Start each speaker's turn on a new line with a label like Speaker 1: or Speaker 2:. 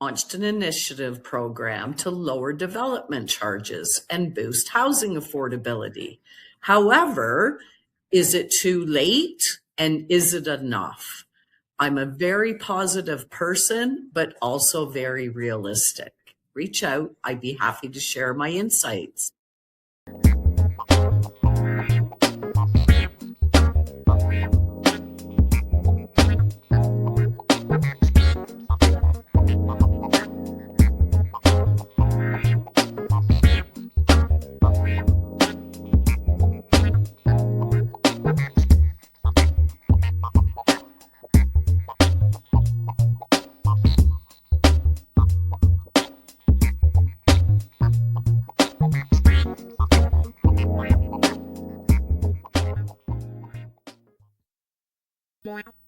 Speaker 1: launched an initiative program to lower development charges and boost housing affordability. However, is it too late and is it enough? I'm a very positive person, but also very realistic. Reach out. I'd be happy to share my insights.
Speaker 2: Wow.